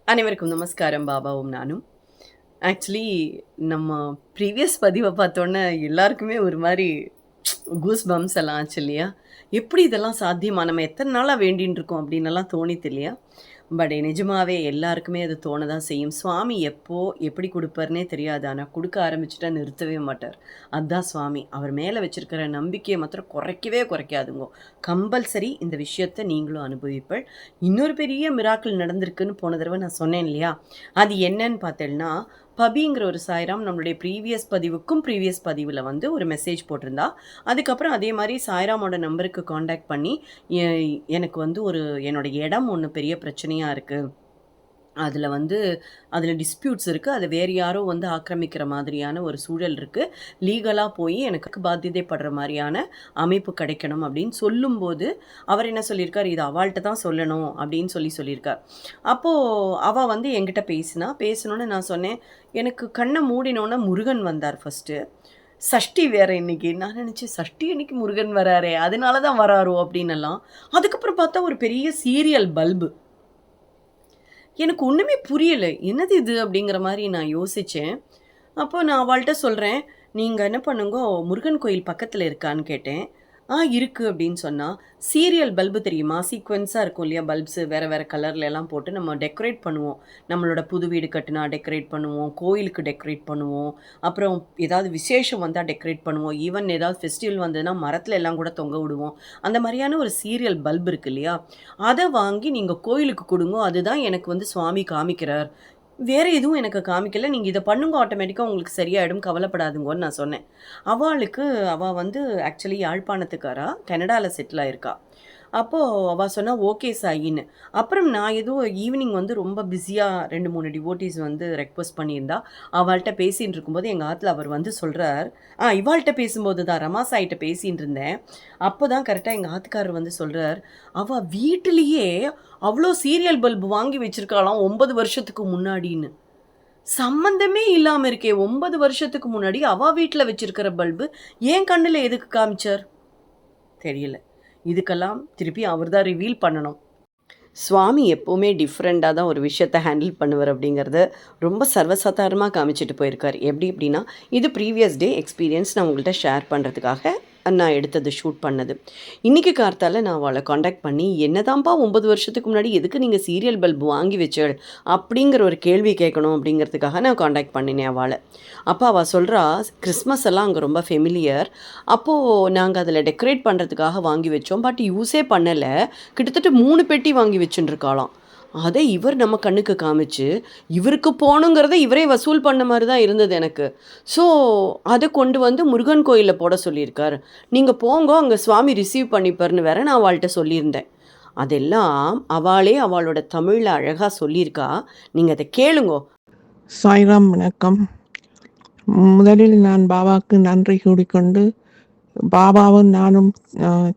அனைவருக்கும் நமஸ்காரம் பாபாவும் நானும். ஆக்சுவலி நம்ம ப்ரீவியஸ் பதிவ பார்த்தோன்னே எல்லாருக்குமே ஒரு மாரி கூஸ் பம்ப்ஸ் எல்லாம் ஆச்சு இல்லையா? எப்படி இதெல்லாம் சாத்தியமா? நம்ம எத்தன நாளா வேண்டின்ட்டு இருக்கோம் அப்படின்னெல்லாம் தோணித்து இல்லையா? பட் நிஜமாவே எல்லாருக்குமே அது தோண தான் செய்யும். சுவாமி எப்போ, எப்படி குடுப்பார்ன்னே தெரியாது. ஆனா குடுக்க ஆரம்பிச்சுட்டா நிறுத்தவே மாட்டார். அதான் சுவாமி. அவர் மேல வச்சிருக்கிற நம்பிக்கைய மாத்திரம் குறைக்கவே குறைக்காதுங்கோ. கம்பல்சரி இந்த விஷயத்த நீங்களும் அனுபவிப்பள். இன்னொரு பெரிய மிராக்கிள் நடந்திருக்குன்னு போன தடவ நான் சொன்னேன் இல்லையா? அது என்னன்னு பார்த்தேன்னா, பபிங்கிற ஒரு சாய்ராம் நம்மளுடைய ப்ரீவியஸ் பதிவுல வந்து ஒரு மெசேஜ் போட்டிருந்தா. அதுக்கப்புறம் அதே மாரி சாய்ராமோட நம்பருக்கு கான்டாக்ட் பண்ணி, எ எனக்கு வந்து என்னோட இடம் ஒண்ணு பெரிய பிரச்சனையா இருக்கு. அதுல வந்து அதுல டிஸ்பியூட்ஸ் இருக்கு. அத வேறு யாரோ வந்து ஆக்கிரமிக்கிற மாதிரியான ஒரு சூழல் இருக்கு. லீகலா போயி எனக்கு பாத்தியதைப்படுற மாரியான அமைப்பு கிடைக்கணும் அப்படின்னு சொல்லும்போது, அவர் என்ன சொல்லியிருக்கார், "இது அவாள்ட்ட தான் சொல்லணும்" அப்படின்னு சொல்லியிருக்கார். அப்போ அவ வந்து என்கிட்ட பேசினா. பேசினோனே நான் சொன்னேன், எனக்கு கண்ண மூடினோனே முருகன் வந்தார் ஃபர்ஸ்ட்டு. சஷ்டி வேற இன்னைக்கு. நான் நினைச்சேன், "சஷ்டி அன்னைக்கு முருகன் வராரே! அதனால தான் வராரோ!" அப்படின்னெல்லாம். அதுக்கப்புறம் பார்த்தா ஒரு பெரிய சீரியல் பல்பு. எனக்கு ஒண்ணுமே புரியல. "என்னது இது?" அப்படிங்கிற மாரி நான் யோசிச்சேன். அப்போ நான் அவள்ட்ட சொல்றேன், "நீங்க என்ன பண்ணுங்கோ, முருகன் கோயில் பக்கத்துல இருக்கான்னு?" கேட்டேன். இருக்கு" அப்படின்னு சொன்னா. சீரியல் பல்பு தெரியுமா? சீக்வென்ஸா இருக்கும் இல்லையா? பல்ப்ஸு வேற வேற கலர்ல எல்லாம் போட்டு நம்ம டெக்கரேட் பண்ணுவோம். நம்மளோட புது வீடு கட்டுனா டெக்கரேட் பண்ணுவோம். கோயிலுக்கு டெக்கரேட் பண்ணுவோம். அப்புறம் ஏதாவது விசேஷம் வந்தா டெக்கரேட் பண்ணுவோம். ஈவன் ஏதாவது ஃபெஸ்டிவல் வந்ததுன்னா மரத்துல எல்லாம் கூட தொங்க விடுவோம். அந்த மாரியான ஒரு சீரியல் பல்ப் இருக்கு இல்லையா? அத வாங்கி நீங்க கோயிலுக்கு குடுங்கோ. அதுதான் எனக்கு வந்து சுவாமி காமிக்கிறார். வேற எதுவும் எனக்கு காமிக்கல. நீங்க இத பண்ணுங்க ஆட்டோமேட்டிக்கா உங்களுக்கு சரியாயிடும். கவலைப்படாதீங்கோன்னு நான் சொன்னேன். அவ வந்து ஆக்சுவலி யாழ்ப்பாணத்துக்காரா. கனடால செட்டில் ஆயிருக்கா. அப்போ அவ சொன்னா, "ஓகே சாயின்னு." அப்புறம் நான் ஏதோ ஈவினிங் வந்து ரொம்ப பிஸியா 2, 3 டிவோட்டீஸ் வந்து ரெக்வெஸ்ட் பண்ணியிருந்தா. அவள்ட்ட பேசின்னு இருக்கும்போது எங்க ஆத்துல அவர் வந்து சொல்றார். இவாள்ட்ட பேசும்போது தான் ரமா சாயிட்ட பேசின்னு இருந்தேன். அப்பதான் கரெக்ட்டா எங்க ஆத்துக்காரர் வந்து சொல்றார், "அவ வீட்டிலேயே அவ்ளோ சீரியல் பல்ப் வாங்கி வச்சிருக்காளாம் 9 வருஷத்துக்கு முன்னாடின்னு." சம்மந்தமே இல்லாம இருக்கே! 9 வருஷத்துக்கு முன்னாடி அவ வீட்ல வச்சிருக்கிற பல்பு, என் கண்ணுல எதுக்கு காமிச்சார்? தெரியல. இதுக்கெல்லாம் திருப்பி அவர் தான் ரிவீல் பண்ணணும். சுவாமி எப்பவுமே டிஃப்ரெண்ட்டா தான் ஒரு விஷயத்த ஹேண்டில் பண்ணுவார் அப்படிங்கிறத ரொம்ப சர்வசாதாரணமா காமிச்சிட்டு போயிருக்கார். எப்படி அப்படின்னா, இது ப்ரீவியஸ் டே எக்ஸ்பீரியன்ஸ் நான் உங்கள்ட்ட ஷேர் பண்ணுறதுக்காக நான் எடுத்தது ஷூட் பண்ணது. இன்னைக்கு கார்த்தால நான் அவள கான்டாக்ட் பண்ணி, "என்னதாம்பா 9 வருஷத்துக்கு முன்னாடி எதுக்கு நீங்க சீரியல் பல்ப் வாங்கி வச்சள்?" அப்படிங்கிற ஒரு கேள்வி கேட்கணும் அப்படிங்கிறதுக்காக நான் கான்டாக்ட் பண்ணினேன் அவள. அப்ப அவ சொல்றா, "கிறிஸ்மஸ் எல்லாம் அங்க ரொம்ப ஃபெமிலியர். அப்போ நாங்க அதில டெக்கரேட் பண்றதுக்காக வாங்கி வச்சோம். பட் யூஸே பண்ணல. கிட்டத்தட்ட 3 பெட்டி வாங்கி வச்சுட்டுருக்காளாம். அத இவர் நம்ம கண்ணுக்கு காமிச்சு, இவருக்கு போணுங்கிறத இவரே வசூல் பண்ண மாரி தான் இருந்தது எனக்கு. ஸோ, அத கொண்டு வந்து முருகன் கோயில்ல போட சொல்லியிருக்கார். நீங்க போங்கோ, அங்க சுவாமி ரிசீவ் பண்ணிப்பார்ன்னு வேற நான் அவள்ட்ட சொல்லியிருந்தேன். அதெல்லாம் அவளே அவளோட தமிழ்ல அழகா சொல்லியிருக்கா. நீங்க அத கேளுங்கோ. சாய்ராம் வணக்கம். முதலில் நான் பாபாவுக்கு நன்றி கூறிக்கொண்டு, பாபாவும் நானும்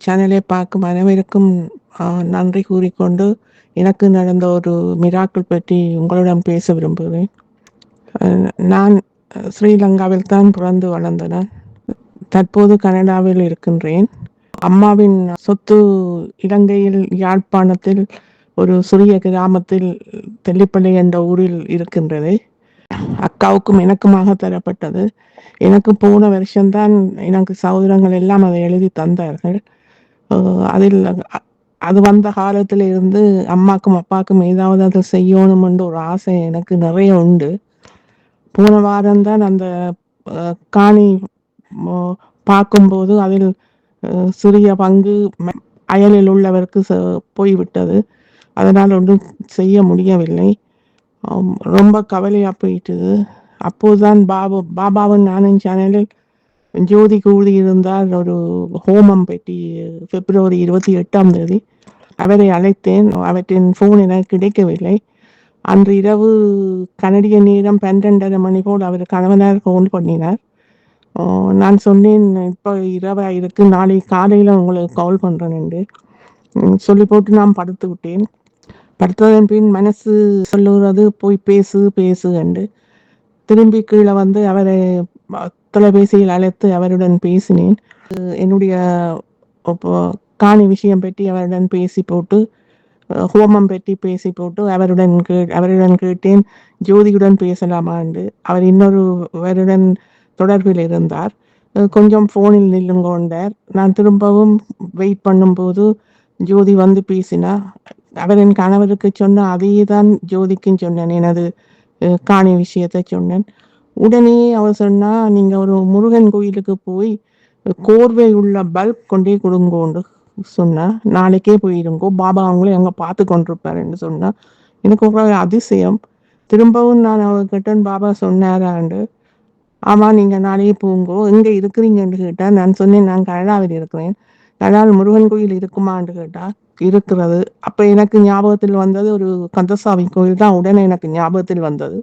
சேனலை பார்க்கும் அனைவருக்கும் நன்றி கூறிக்கொண்டு, எனக்கு நடந்த ஒரு மிராக்கிள் பற்றி உங்களிடம் பேச விரும்புகிறேன். நான் ஸ்ரீலங்காவில் தான் பிறந்து வளர்ந்தேன். தற்போது கனடாவில் இருக்கின்றேன். அம்மாவின் சொத்து இலங்கையில் யாழ்ப்பாணத்தில் ஒரு சிறிய கிராமத்தில் தெல்லிப்பள்ளி என்ற ஊரில் இருக்கின்றது. அக்காவுக்கும் எனக்குமாக தரப்பட்டது. எனக்கு போன வருஷம்தான் எனக்கு சகோதரங்கள் எல்லாம் அதை எழுதி தந்தார்கள். அதில் அது வந்த காலத்தில் இருந்து அம்மாக்கும் அப்பாவுக்கும் ஏதாவது அதை செய்யணுமென்று ஒரு ஆசை எனக்கு நிறைய உண்டு. போன வாரம்தான் அந்த காணி பார்க்கும்போது அதில் சிறிய பங்கு அயலில் உள்ளவருக்கு போய்விட்டது. அதனால் ஒன்றும் செய்ய முடியவில்லை. ரொம்ப கவலையாக போயிட்டுது. அப்போதுதான் பாபாவின் நானும் சேனலில் ஜோதி கூறியிருந்தால் ஒரு ஹோமம் பற்றி பிப்ரவரி 28ஆம் தேதி அவரை அழைத்தேன். அவற்றின் ஃபோன் எனக்கு கிடைக்கவில்லை. அன்று இரவு கனடிய நேரம் 12:30 மணி போல் அவர் கணவனார் ஃபோன் பண்ணினார். நான் சொன்னேன், இப்போ இரவாக இருக்கு, நாளை காலையில் உங்களுக்கு கால் பண்ணுறேன் என்று சொல்லி போட்டு நான் படுத்து விட்டேன். படுத்ததன் பின் மனசு சொல்லுகிறது போய் பேசு பேசு என்று. திரும்பி கீழே வந்து அவரை தொலைபேசியில் அழைத்து அவருடன் பேசினேன். என்னுடைய காணி விஷயம் பற்றி அவருடன் பேசி போட்டு ஹோமம் பற்றி பேசி போட்டு அவருடன் கேட்டேன் ஜோதியுடன் பேசலாமான்னு. அவர் இன்னொரு வருடன் தொடர்பில் இருந்தார். கொஞ்சம் ஃபோனில் நில்லுங்கொண்டார். நான் திரும்பவும் வெயிட் பண்ணும்போது ஜோதி வந்து பேசினா. அவரின் கணவருக்கு சொன்ன அதையே தான் ஜோதிக்கும் சொன்னேன். எனது காணி விஷயத்தை சொன்னேன். உடனே அவர் சொன்னா, நீங்க ஒரு முருகன் கோயிலுக்கு போய் கோர்வை உள்ள பல்ப் கொண்டே கொடுங்கோண்டு சொன்னா, நாளைக்கே போயிருங்கோ, பாபா அவங்களே அங்க பார்த்து கொண்டிருப்பாருன்னு சொன்னா. எனக்கு ஒரு அதிசயம். திரும்பவும் நான் அவர்கிட்ட பாபா சொன்னாராண்டு. ஆமா, நீங்க நாளையே போங்கோ, எங்க இருக்கிறீங்கன்னு கேட்டா, நான் சொன்னேன் நான் கனடாவில் இருக்கிறேன். கனடாவில் முருகன் கோயில் இருக்குமான்னு கேட்டா, இருக்கிறது. அப்ப எனக்கு ஞாபகத்தில் வந்தது ஒரு கந்தசாமி கோயில் தான் உடனே எனக்கு ஞாபகத்தில் வந்தது.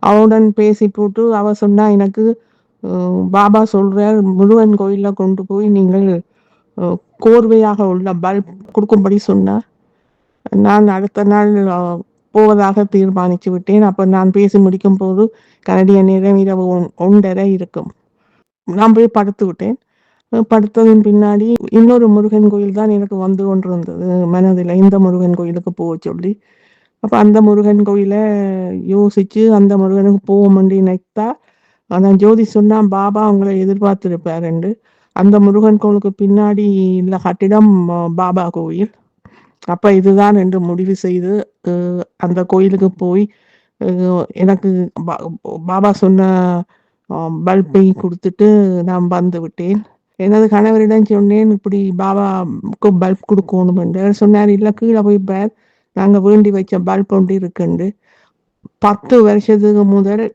அவளுடன் பேசி போட்டு அவ சொன்னா, எனக்கு பாபா சொல்றார் முருகன் கோயில்ல கொண்டு போய் நீங்கள் கோர்வையாக உள்ள பல்ப் கொடுக்கும்படி சொன்னா. நான் அடுத்த நாள் போவதாக தீர்மானித்து விட்டேன். அப்ப நான் பேசி முடிக்கும் போது கனடிய நேரம் இரவு 1:30 இருக்கும். நான் போய் படுத்து விட்டேன். படுத்ததின் பின்னாடி இன்னொரு முருகன் கோயில் தான் எனக்கு வந்து கொண்டிருந்தது மனதில், இந்த முருகன் கோயிலுக்கு போக சொல்லி. அப்ப அந்த முருகன் கோயிலை யோசிச்சு அந்த முருகனுக்கு போவோம்னு நினைத்தா, ஆனா ஜோதி சொன்னா பாபா அவங்களை எதிர்பார்த்திருப்பாருண்டு. அந்த முருகன் கோயிலுக்கு பின்னாடி உள்ள கட்டிடம் பாபா கோயில். அப்ப இதுதான் என்று முடிவு செய்து அந்த கோயிலுக்கு போய் எனக்கு பாபா சொன்ன பல்பை கொடுத்துட்டு நான் வந்து விட்டேன். எனது கணவரிடம் சொன்னேன், இப்படி பாபாவுக்கு பல்ப் கொடுக்கணும் என்று. அவர் சொன்னார், இல்லை கீழே போய் பார், நாங்கள் வேண்டி வச்ச பல்ப் ஒன்று இருக்குண்டு. 10 வருஷத்துக்கு முதல்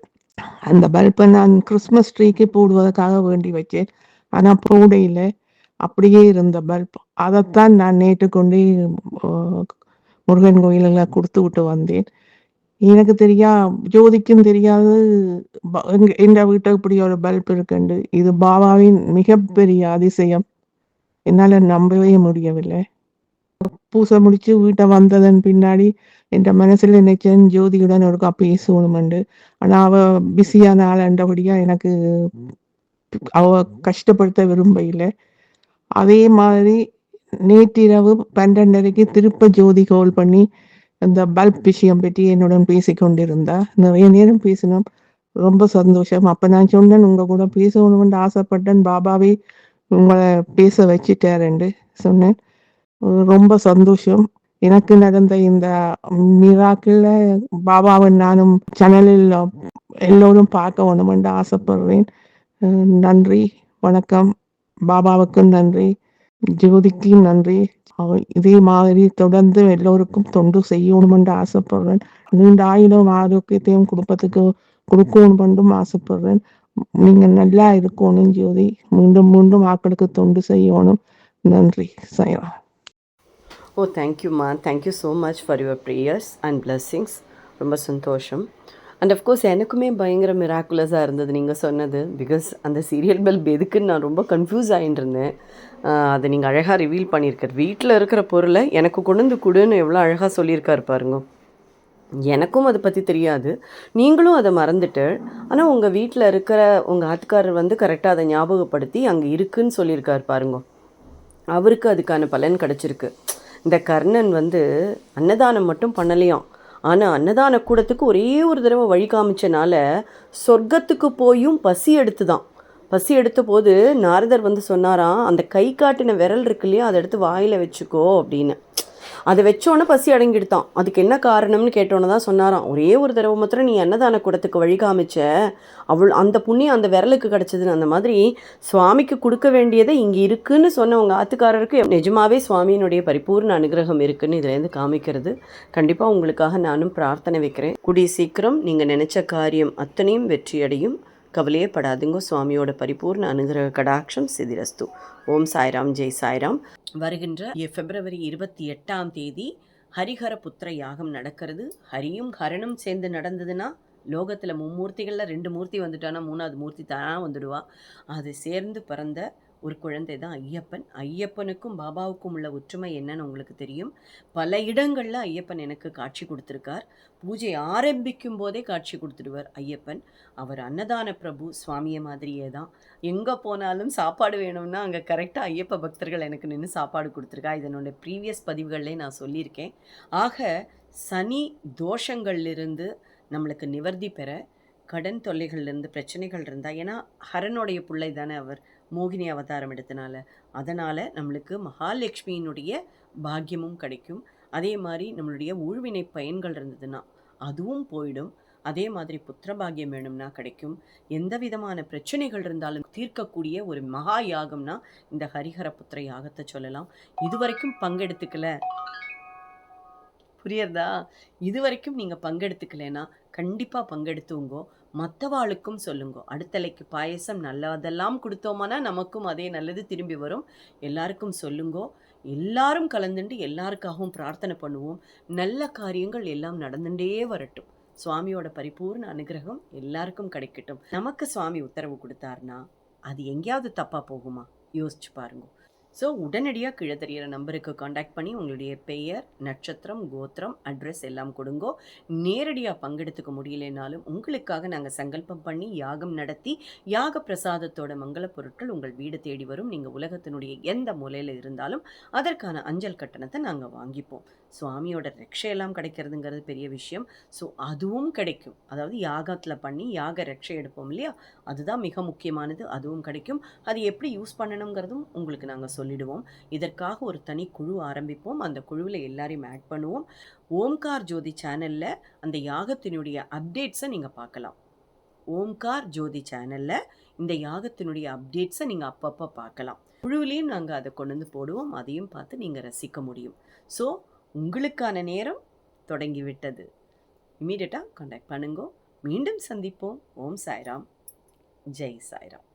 அந்த பல்பை நான் கிறிஸ்மஸ் ட்ரீக்கு போடுவதற்காக வேண்டி வச்சேன். ஆனா போட இல்லை, அப்படியே இருந்த பல்ப். அதைத்தான் நான் நேற்று கொண்டு முருகன் கோயிலில் கொடுத்து விட்டு வந்தேன். எனக்கு தெரியா, ஜோதிக்கும் தெரியாது எங்க வீட்டை இப்படி ஒரு பல்ப் இருக்குண்டு. இது பாபாவின் மிகப்பெரிய அதிசயம். என்னால நம்பவே முடியவில்லை. பூசை முடிச்சு வீட்டை வந்ததன் பின்னாடி என் மனசுல நினைச்சேன் ஜோதியுடன் ஒருக்கா பேசணும்ண்டு. ஆனா அவ பிஸியான ஆளுண்டபடியா எனக்கு அவ கஷ்டப்படுத்த விரும்ப இல்லை. அதே மாதிரி நேற்றிரவு 12:30க்கு திருப்ப ஜோதி கால் பண்ணி அந்த பல்ப் விஷயம் பற்றி என்னுடன் பேசி கொண்டிருந்தா. நிறைய நேரம் பேசினோம். ரொம்ப சந்தோஷம். அப்ப நான் சொன்னேன், உங்க கூட பேசணும்னு ஆசைப்பட்டேன், பாபாவே உங்களை பேச வச்சுட்டாருன்னு சொன்னேன். ரொம்ப சந்தோஷம். எனக்கு நடந்த இந்த மிராக்கிள் பாபாவை நானும் சேனலில் எல்லோரும் பார்க்க வேணுமென்று ஆசைப்படுறேன். நன்றி, வணக்கம். பாபாவுக்கும் நன்றி, ஜோதிக்கும் நன்றி. இதே மாதிரி தொடர்ந்து எல்லோருக்கும் தொண்டு செய்யணுமென்று ஆசைப்படுறேன். நீண்ட ஆயுளும் ஆரோக்கியத்தையும் குடும்பத்துக்கு கொடுக்கணுமென்றும் ஆசைப்படுறேன். நீங்க நல்லா இருக்கணும் ஜோதி. மீண்டும் மீண்டும் ஆக்களுக்கு தொண்டு செய்யணும். நன்றி. சாய்ரா. ஓ, தேங்க்யூம்மா. Thank you so much for your prayers and blessings. ரொம்ப சந்தோஷம். அண்ட் அஃப்கோர்ஸ் எனக்குமே பயங்கர மிராக்குலஸாக இருந்தது நீங்கள் சொன்னது. பிகாஸ் அந்த சீரியல் பல்ப் எதுக்குன்னு நான் ரொம்ப கன்ஃபியூஸ் ஆகிட்டு இருந்தேன். அதை நீங்கள் அழகாக ரிவீல் பண்ணியிருக்கார். வீட்டில் இருக்கிற பொருளை எனக்கு கொண்டு வந்து கொடுன்னு எவ்வளோ அழகாக சொல்லியிருக்காரு பாருங்க. எனக்கும் அதை பற்றி தெரியாது, நீங்களும் அதை மறந்துட்டு. ஆனால் உங்கள் வீட்டில் இருக்கிற உங்கள் ஆத்துக்காரர் வந்து கரெக்டாக அதை ஞாபகப்படுத்தி அங்கே இருக்குன்னு சொல்லியிருக்கார் பாருங்க. அவருக்கு அதுக்கான பலன் கிடச்சிருக்கு. இந்த கர்ணன் வந்து அன்னதானம் மட்டும் பண்ணலையாம். ஆனால் அன்னதான கூடத்துக்கு ஒரே ஒரு தடவை வழி காமிச்சனால சொர்க்கத்துக்கு போயும் பசி எடுத்துதான். பசி எடுத்த போது நாரதர் வந்து சொன்னாராம், அந்த கை காட்டின விரல் இருக்கு இல்லையா, அதை எடுத்து வாயில் வச்சுக்கோ அப்படின்னு. அதை வச்சோன்னே பசி அடங்கிடுத்தான். அதுக்கு என்ன காரணம்னு கேட்டோன்னே தான் சொன்னாராம், ஒரே ஒரு தடவை மாத்திரம் நீ அன்னதான கூடத்துக்கு வழி காமிச்ச, அந்த புண்ணியம் அந்த விரலுக்கு கிடச்சிதுன்னு. அந்த மாதிரி சுவாமிக்கு கொடுக்க வேண்டியதை இங்கே இருக்குன்னு சொன்ன உங்கள் ஆத்துக்காரருக்கு நிஜமாவே சுவாமியினுடைய பரிபூர்ண அனுகிரகம் இருக்குன்னு இதுலேருந்து காமிக்கிறது. கண்டிப்பாக உங்களுக்காக நானும் பிரார்த்தனை வைக்கிறேன். கூடிய சீக்கிரம் நீங்கள் நினச்ச காரியம் அத்தனையும் வெற்றியடையும். கவலையே படாதுங்க. சுவாமியோட பரிபூர்ண அனுகிரக கடாட்சம் சிதிரஸ்து. ஓம் சாய்ராம், ஜெய் சாய்ராம். வருகின்ற பிப்ரவரி 28 ஹரிஹர புத்திர யாகம் நடக்கிறது. ஹரியும் ஹரனும் சேர்ந்து நடந்ததுன்னா லோகத்தில் 3 மூர்த்திகளில் 2 மூர்த்தி வந்துட்டானா 3வது மூர்த்தி தானா வந்துடுவா. அது சேர்ந்து பிறந்த ஒரு குழந்தை தான் ஐயப்பன். ஐயப்பனுக்கும் பாபாவுக்கும் உள்ள ஒற்றுமை என்னன்னு உங்களுக்கு தெரியும். பல இடங்கள்ல ஐயப்பன் எனக்கு காட்சி குடுத்திருக்கார். பூஜை ஆரம்பிக்கும் போதே காட்சி குடுத்துடுவார் ஐயப்பன். அவர் அன்னதான பிரபு, சுவாமிய மாதிரியே தான். எங்க போனாலும் சாப்பாடு வேணும்னா, அங்க கரெக்ட்டா ஐயப்ப பக்தர்கள் எனக்கு நின்னு சாப்பாடு குடுத்துருக்கா. இது என்னோட ப்ரீவியஸ் பதிவுகள்லயே நான் சொல்லியிருக்கேன். ஆக சனி தோஷங்கள்லிருந்து நம்மளுக்கு நிவர்த்தி பெற, கடன் தொல்லைகள்லேருந்து பிரச்சனைகள் இருந்தா ஏன்னா ஹரனுடைய பிள்ளை தானே அவர், மோகினி அவதாரம் எடுத்தனால. அதனால நம்மளுக்கு மகாலட்சுமியினுடைய பாக்கியமும் கிடைக்கும். அதே மாரி நம்மளுடைய ஊழ்வினை பயன்கள் இருந்ததுன்னா, அதுவும் போயிடும். அதே மாதிரி புத்திர பாக்கியம் வேணும்னா கிடைக்கும். எந்த விதமான பிரச்சனைகள் இருந்தாலும் தீர்க்கக்கூடிய ஒரு மகா யாகம்னா, இந்த ஹரிஹர புத்திர யாகத்த சொல்லலாம். இதுவரைக்கும் பங்கெடுத்துக்கல புரியுறதா? இதுவரைக்கும் நீங்க பங்கெடுத்துக்கலேன்னா, கண்டிப்பா பங்கெடுத்துங்கோ. மத்தவாளுக்கும் சொல்லுங்கோ. அடுத்தலைக்கு பாயசம் நல்லதெல்லாம் குடுத்தோமானா, நமக்கும் அதே நல்லது திரும்பி வரும். எல்லாருக்கும் சொல்லுங்கோ. எல்லாரும் கலந்துண்டு எல்லாருக்காகவும் பிரார்த்தனை பண்ணுவோம். நல்ல காரியங்கள் எல்லாம் நடந்துண்டே வரட்டும். சுவாமியோட பரிபூர்ண அனுகிரகம் எல்லாருக்கும் கிடைக்கட்டும். நமக்கு சுவாமி உத்தரவு குடுத்தார்னா, அது எங்கேயாவது தப்பா போகுமா? யோசிச்சு பாருங்க. ஸோ உடனடியா கீழ தெரியிற நம்பருக்கு கான்டாக்ட் பண்ணி உங்களுடைய பெயர், நட்சத்திரம், கோத்திரம், அட்ரஸ் எல்லாம் கொடுங்கோ. நேரடியா பங்கெடுத்துக்க முடியலைனாலும், உங்களுக்காக நாங்க சங்கல்பம் பண்ணி யாகம் நடத்தி, யாக பிரசாதத்தோட மங்கள பொருட்கள் உங்கள் வீடு தேடி வரும். நீங்க உலகத்தினுடைய எந்த மூலையில இருந்தாலும், அதற்கான அஞ்சல் கட்டணத்த நாங்க வாங்கிப்போம். சுவாமியோட ரக்ஷையெல்லாம் கிடைக்கிறதுங்கிறது பெரிய விஷயம். ஸோ அதுவும் கிடைக்கும். அதாவது யாகத்துல பண்ணி யாக ரக்ஷை எடுப்போம் இல்லையா? அதுதான் மிக முக்கியமானது. அதுவும் கிடைக்கும். அது எப்படி யூஸ் பண்ணணுங்கிறதும் உங்களுக்கு நாங்க சொல்லிடுவோம். இதற்காக ஒரு தனி குழு ஆரம்பிப்போம். அந்த குழுவுல எல்லாரையும் ஆட் பண்ணுவோம். ஓம்கார் ஜோதி சேனல்ல அந்த யாகத்தினுடைய அப்டேட்ஸ நீங்க பார்க்கலாம். ஓம்கார் ஜோதி சேனல்ல இந்த யாகத்தினுடைய அப்டேட்ஸ நீங்க அப்பப்ப பார்க்கலாம். குழுவிலயும் நாங்க அத கொண்டு வந்து போடுவோம். அதையும் பார்த்து நீங்க ரசிக்க முடியும். ஸோ உங்களுக்கான நேரம் தொடங்கிவிட்டது. இம்மீடியட்டா கான்டாக்ட் பண்ணுங்கோ. மீண்டும் சந்திப்போம். ஓம் சாய்ராம். ஜெய் சாய்ராம்.